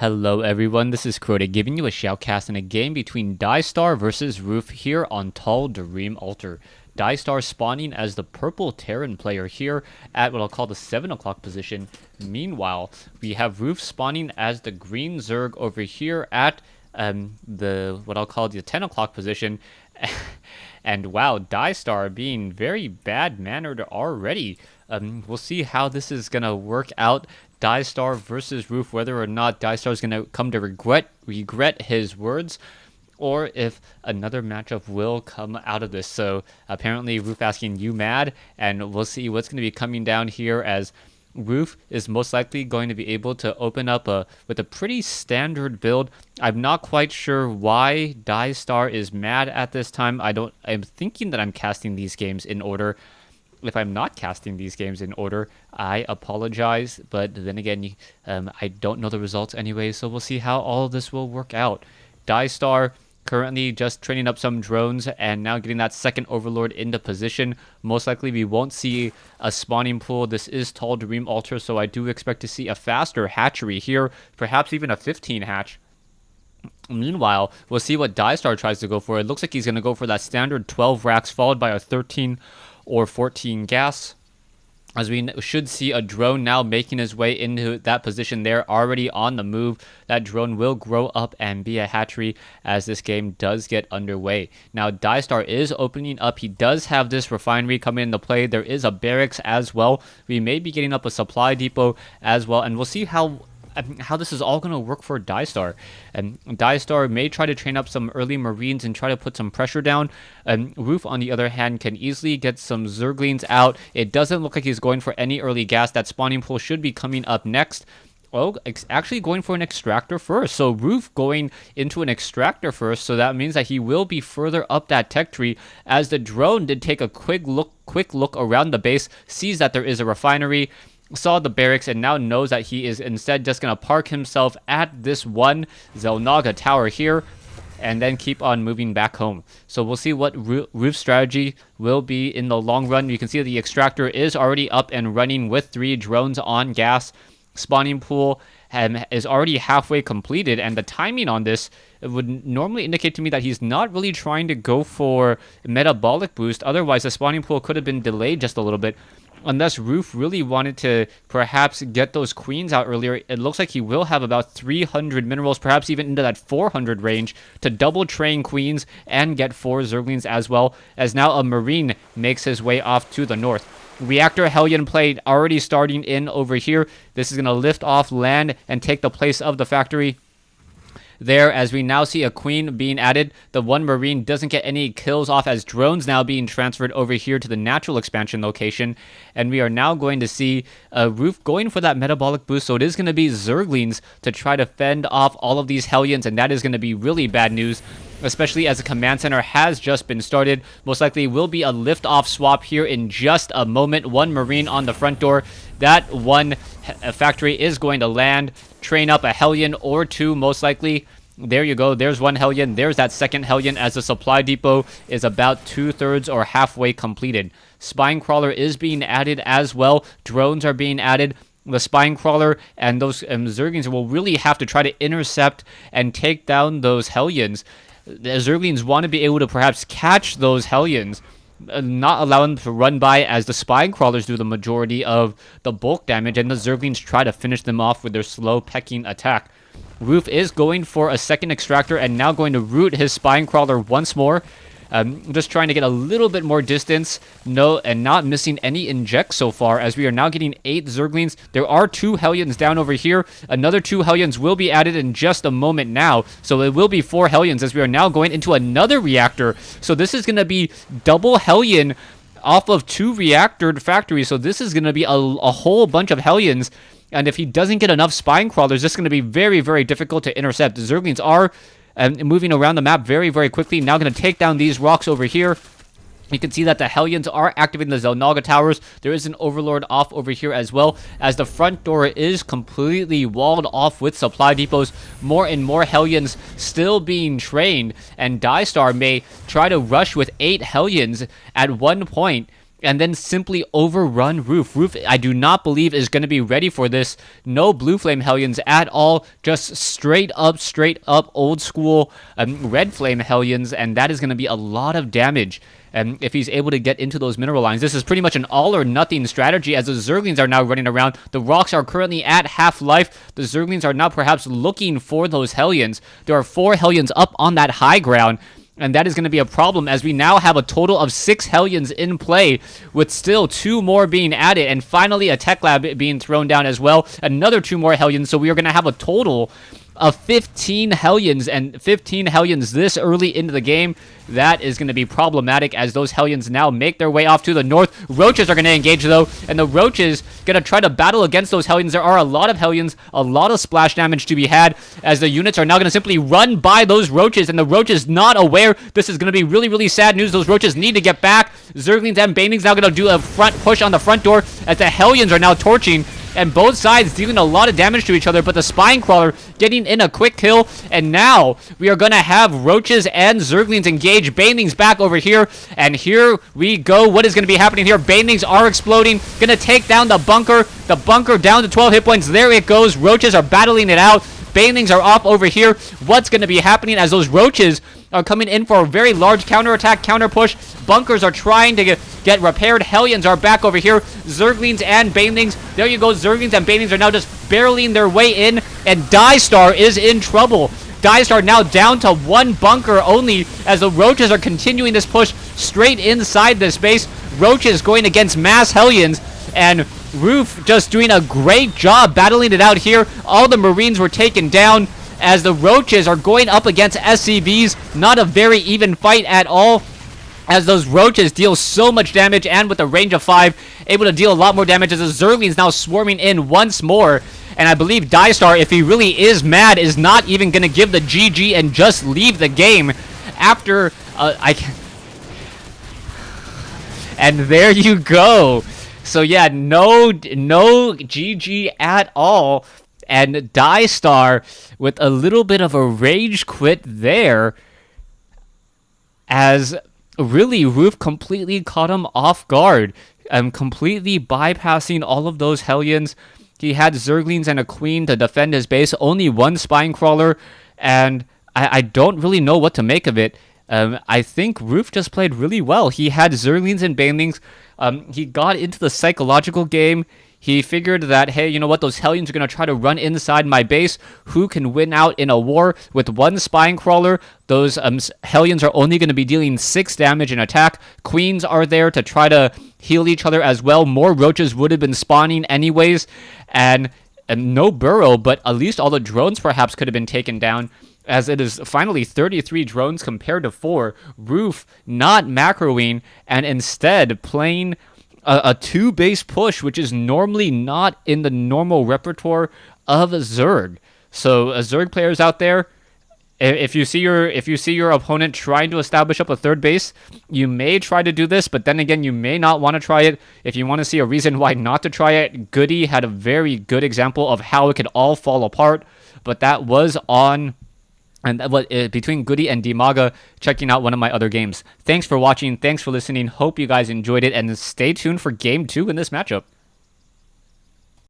Hello everyone, this is Crota giving you a shoutcast in a game between Diestar versus Roof here on Tall Dream Altar. Diestar spawning as the purple Terran player here at what I'll call the 7 o'clock position. Meanwhile, we have Roof spawning as the green Zerg over here at the what I'll call the 10 o'clock position. And wow, Diestar being very bad-mannered already. We'll see how this is going to work out. Diestar versus Roof, whether or not Diestar is going to come to regret his words, or if another matchup will come out of this. So apparently Roof asking, you mad? And we'll see what's going to be coming down here, as Roof is most likely going to be able to open up with a pretty standard build. I'm not quite sure why Diestar is mad at this time. I'm thinking that I'm casting these games in order. If I'm not casting these games in order, I apologize. But then again, I don't know the results anyway, so we'll see how all of this will work out. Diestar currently just training up some drones and now getting that second Overlord into position. Most likely we won't see a spawning pool. This is Tall Dream Altar, so I do expect to see a faster hatchery here, perhaps even a 15 hatch. Meanwhile, we'll see what Diestar tries to go for. It looks like he's going to go for that standard 12 racks followed by a 13 or 14 gas, as we should see a drone now making his way into that position there, already on the move. That drone will grow up and be a hatchery as this game does get underway. Now, Diestar is opening up. He does have this refinery coming into play. There is a barracks as well. We may be getting up a supply depot as well, and we'll see how this is all going to work for Diestar. And Diestar may try to train up some early Marines and try to put some pressure down. Roof, on the other hand, can easily get some Zerglings out. It doesn't look like he's going for any early gas. That spawning pool should be coming up next. Oh, actually going for an extractor first. So Roof going into an extractor first. So that means that he will be further up that tech tree, as the drone did take a quick look around the base, sees that there is a refinery, saw the barracks, and now knows that he is instead just going to park himself at this one Zelnaga tower here and then keep on moving back home. So we'll see what Roof's strategy will be in the long run. You can see that the extractor is already up and running with 3 drones on gas. Spawning pool is already halfway completed, and the timing on this would normally indicate to me that he's not really trying to go for metabolic boost. Otherwise, the spawning pool could have been delayed just a little bit. Unless Roof really wanted to perhaps get those queens out earlier, it looks like he will have about 300 minerals, perhaps even into that 400 range, to double train queens and get 4 Zerglings as well, as now a Marine makes his way off to the north. Reactor Hellion play already starting in over here. This is going to lift off land and take the place of the factory there, as we now see a queen being added. The one Marine doesn't get any kills off, as drones now being transferred over here to the natural expansion location, and we are now going to see Roof going for that metabolic boost. So it is going to be Zerglings to try to fend off all of these Hellions, and that is going to be really bad news, especially as the command center has just been started. Most likely will be a lift-off swap here in just a moment. One Marine on the front door. That one factory is going to land, train up a Hellion or 2 most likely. There you go. There's one Hellion. There's that second Hellion, as the supply depot is about 2/3 or halfway completed. Spine crawler is being added as well. Drones are being added. The spine crawler and those Zerglings will really have to try to intercept and take down those Hellions. The Zerglings want to be able to perhaps catch those Hellions, not allow them to run by, as the spine crawlers do the majority of the bulk damage, and the Zerglings try to finish them off with their slow pecking attack. Roof is going for a second extractor and now going to root his spine crawler once more. Just trying to get a little bit more distance, and not missing any injects so far, as we are now getting 8 Zerglings. There are 2 Hellions down over here. Another 2 Hellions will be added in just a moment now, so it will be 4 Hellions, as we are now going into another reactor. So this is going to be double Hellion off of 2 reactor factories, so this is going to be a whole bunch of Hellions. And if he doesn't get enough spine crawlers, this is going to be very, very difficult to intercept. The Zerglings are moving around the map very, very quickly. Now going to take down these rocks over here. You can see that the Hellions are activating the Zelnaga towers. There is an Overlord off over here as well, as the front door is completely walled off with supply depots. More and more Hellions still being trained, and Diestar may try to rush with 8 Hellions at one point and then simply overrun Roof. Roof, I do not believe, is going to be ready for this. No Blue Flame Hellions at all. Just straight up, old school Red Flame Hellions, and that is going to be a lot of damage. And if he's able to get into those mineral lines, this is pretty much an all-or-nothing strategy as the Zerglings are now running around. The rocks are currently at half-life. The Zerglings are now perhaps looking for those Hellions. There are 4 Hellions up on that high ground, and that is going to be a problem as we now have a total of 6 Hellions in play, with still 2 more being added, and finally a Tech Lab being thrown down as well. Another 2 more Hellions, so we are going to have a total of 15 Hellions, and 15 Hellions this early into the game. That is going to be problematic as those Hellions now make their way off to the north. Roaches are going to engage though, and the Roaches going to try to battle against those Hellions. There are a lot of Hellions, a lot of splash damage to be had as the units are now going to simply run by those Roaches, and the Roaches not aware. This is going to be really, really sad news. Those Roaches need to get back. Zerglings and Banelings now going to do a front push on the front door as the Hellions are now torching, and both sides dealing a lot of damage to each other, but the Spine Crawler getting in a quick kill, and now we are going to have Roaches and Zerglings engage. Banelings back over here, and here we go. What is going to be happening here? Banelings are exploding, going to take down the bunker down to 12 hit points. There it goes. Roaches are battling it out. Banelings are off over here. What's going to be happening as those Roaches are coming in for a very large counterattack, counter push. Bunkers are trying to get repaired. Hellions are back over here. Zerglings and Banelings. There you go. Zerglings and Banelings are now just barreling their way in, and Diestar is in trouble. Diestar now down to 1 bunker only as the Roaches are continuing this push straight inside this base. Roaches going against mass Hellions, and Roof just doing a great job battling it out here. All the Marines were taken down as the Roaches are going up against SCVs. Not a very even fight at all, as those Roaches deal so much damage, and with a range of 5, able to deal a lot more damage as the Zerglings now swarming in once more. And I believe Diestar, if he really is mad, is not even going to give the GG and just leave the game after and there you go. So yeah, no GG at all, and Diestar with a little bit of a rage quit there, as really Roof completely caught him off guard, completely bypassing all of those Hellions. He had Zerglings and a Queen to defend his base, only 1 Spine Crawler, and I don't really know what to make of it. I think Roof just played really well. He had Zerglings and Banelings. He got into the psychological game. He figured that, hey, you know what, those Hellions are going to try to run inside my base. Who can win out in a war? With 1 Spine Crawler, those Hellions are only going to be dealing 6 damage in attack. Queens are there to try to heal each other as well. More Roaches would have been spawning anyways. And no Burrow, but at least all the drones perhaps could have been taken down, as it is finally 33 drones compared to 4. Roof not macroing, and instead playing a 2-base push, which is normally not in the normal repertoire of a Zerg. So Zerg players out there, if you see your opponent trying to establish up a 3rd base, you may try to do this, but then again, you may not want to try it. If you want to see a reason why not to try it, Goody had a very good example of how it could all fall apart, but that was on... And between Goody and Dimaga, checking out one of my other games. Thanks for watching. Thanks for listening. Hope you guys enjoyed it. And stay tuned for Game 2 in this matchup.